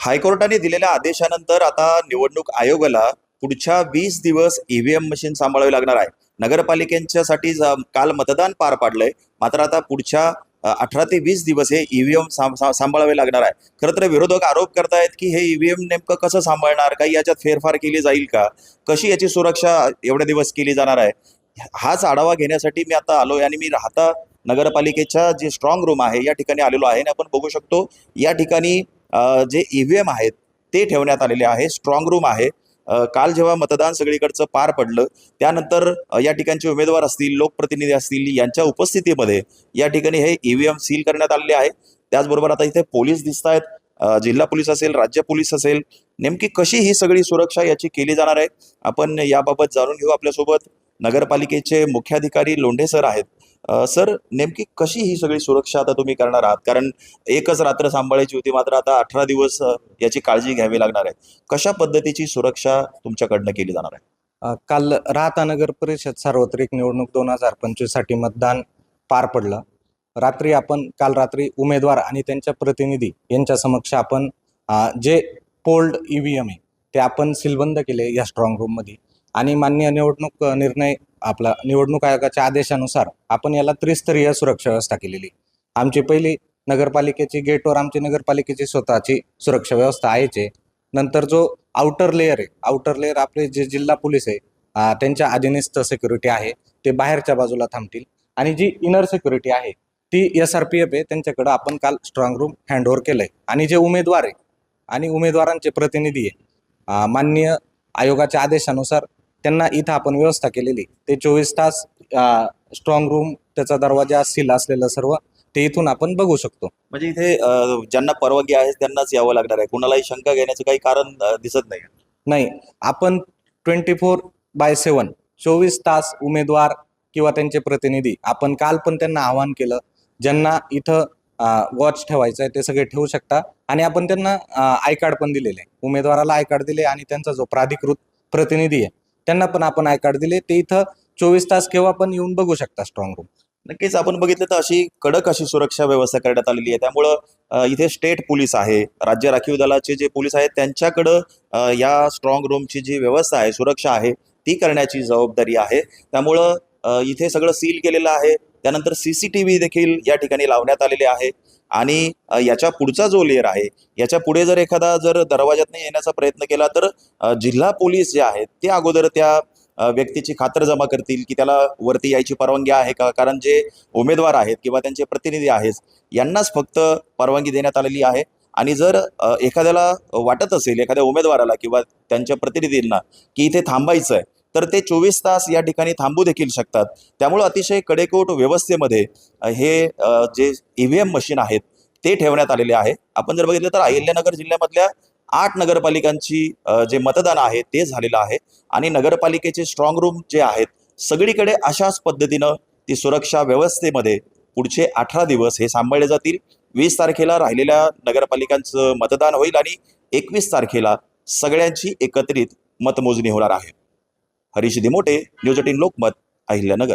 हायकोर्टाने दिलेल्या आदेशानंतर आता निवडणूक आयोगाला पुढच्या 20 दिवस ईव्हीएम मशीन सांभाळावी लागणार आहे. नगरपालिकेच्यासाठी काल मतदान पार पाडलंय, मात्र आता पुढच्या 18 ते 20 दिवस हे ईव्हीएम सांभाळावे लागणार आहे. खरं तर विरोधक आरोप करतायत की हे ईव्हीएम नेमकं कसं सांभाळणार, काही याच्यात फेरफार केली जाईल का, कशी याची सुरक्षा एवढे दिवस केली जाणार आहे, हाच आढावा घेण्यासाठी मी आता आलोय. आणि मी राहता नगरपालिकेच्या जे स्ट्रॉंग रूम आहे या ठिकाणी आलेलो आहे आणि आपण बघू शकतो या ठिकाणी जे ईव्हीएम आहेत ते ठेवण्यात आलेले आहे. स्ट्रॉंग रूम आहे. काल जेव्हा मतदान सगळीकडचं पार पडलं त्यानंतर या ठिकाणचे उमेदवार असतील, लोकप्रतिनिधी असतील, यांच्या उपस्थितीमध्ये या ठिकाणी हे ईव्हीएम सील करण्यात आलेले आहे. त्याचबरोबर आता इथे पोलीस दिसत आहेत, जिल्हा पोलीस असेल, राज्य पोलीस असेल. नेमकी कशी ही सगळी सुरक्षा याची केली जाणार आहे, आपण याबाबत जाणून घेऊ. आपल्यासोबत नगरपालिकेचे मुख्याधिकारी लोंढे सर आहेत. सर, नेमकी कशी ही सगळी सुरक्षा आता तुम्ही करणार आहात? कारण एकच रात्र सांभाळायची होती, मात्र आता 18 दिवस याची काळजी घ्यावी लागणार आहे. कशा पद्धतीची सुरक्षा तुमच्याकडनं केली जाणार आहे? काल राहता नगर परिषद सार्वत्रिक निवडणूक 2025 साठी मतदान पार पडलं. काल रात्री उमेदवार आणि त्यांच्या प्रतिनिधी यांच्या समक्ष आपण जे पोल्ड ईव्हीएम आहे ते आपण सीलबंद केले या स्ट्रॉंग रूम मध्ये. आणि माननीय निवडणूक आयोगाच्या आदेशानुसार आपण याला त्रिस्तरीय सुरक्षा व्यवस्था केलेली. आमची पहिली नगरपालिकेची गेटवर आमची नगरपालिकेची स्वतःची सुरक्षा व्यवस्था आहे. नंतर जो आउटर लेअर आहे, आउटर लेअर आपले जे जिल्हा पोलीस आहे त्यांच्या अधीनस्थ सिक्युरिटी आहे, ते बाहेरच्या बाजूला थांबतील. आणि जी इनर सिक्युरिटी आहे ती SRPF आहे, त्यांच्याकडे आपण काल स्ट्रॉंग रूम हँडओव्हर केलंय. आणि जे उमेदवार आहे आणि उमेदवारांचे प्रतिनिधी आहे, माननीय आयोगाच्या आदेशानुसार त्यांना इथं आपण व्यवस्था केलेली. ते 24 तास स्ट्रॉंग रूम, त्याचा दरवाजा सील असलेलं सर्व ते इथून आपण बघू शकतो. म्हणजे इथे ज्यांना परवानगी आहे त्यांनाच यावं लागणार आहे, कुणालाही शंका घेण्याचं काही कारण दिसत नाही. नाही, आपण 24/7 24 तास उमेदवार किंवा त्यांचे प्रतिनिधी, आपण काल पण त्यांना आवाहन केलं, ज्यांना इथं वॉच ठेवायचं आहे ते सगळे ठेवू शकता. आणि आपण त्यांना आय कार्ड पण दिलेले आहे. उमेदवाराला आय कार्ड दिले आणि त्यांचा जो प्राधिकृत प्रतिनिधी आहे त्यांना पण आपण आय कार्ड दिले. ते इथं 24 तास केव्हा पण येऊन बघू शकता स्ट्रॉंग रूम. नक्कीच आपण बघितलं तर अशी कडक अशी सुरक्षा व्यवस्था करण्यात आलेली आहे. त्यामुळं इथे स्टेट पोलीस आहे, राज्य राखीव दलाचे जे पोलीस आहेत त्यांच्याकडं या स्ट्रॉंग रूमची जी व्यवस्था आहे, सुरक्षा आहे, ती करण्याची जबाबदारी आहे. त्यामुळं इथे सगळं सील केलेलं आहे. त्यानंतर CCTV देखील या ठिकाणी लावण्यात आलेले आहे. आणि याच्या पुढचा जो लेअर आहे, याच्या पुढे जर एखादा दरवाज्यातनं येण्याचा प्रयत्न केला तर जिल्हा पोलीस जे आहेत ते अगोदर त्या व्यक्तीची खातरजमा करतील की त्याला वरती यायची परवानगी आहे का. कारण जे उमेदवार आहेत किंवा त्यांचे प्रतिनिधी आहेत यांनाच फक्त परवानगी देण्यात आलेली आहे. आणि जर एखाद्याला वाटत असेल, एखाद्या उमेदवाराला किंवा त्यांच्या प्रतिनिधींना की इथे थांबायचं आहे, तर ते 24 तास या ठिकाणी थांबू देखील शकतात. त्यामुळं अतिशय कडेकोट व्यवस्थेमध्ये हे जे ईव्हीएम मशीन आहेत ते ठेवण्यात आलेले आहे. आपण जर बघितलं तर अहिल्यानगर जिल्ह्यामधल्या 8 नगरपालिकांची जे मतदान आहे ते झालेलं आहे. आणि नगरपालिकेचे स्ट्रॉंग रूम जे आहेत सगळीकडे अशाच पद्धतीनं ती सुरक्षा व्यवस्थेमध्ये पुढचे 18 दिवस हे सांभाळले जातील. 20 तारखेला राहिलेल्या नगरपालिकांचं मतदान होईल आणि 21 तारखेला सगळ्यांची एकत्रित मतमोजणी होणार आहे. हरीश दिमोटे, न्यूज 18 लोकमत, अहिल्यानगर.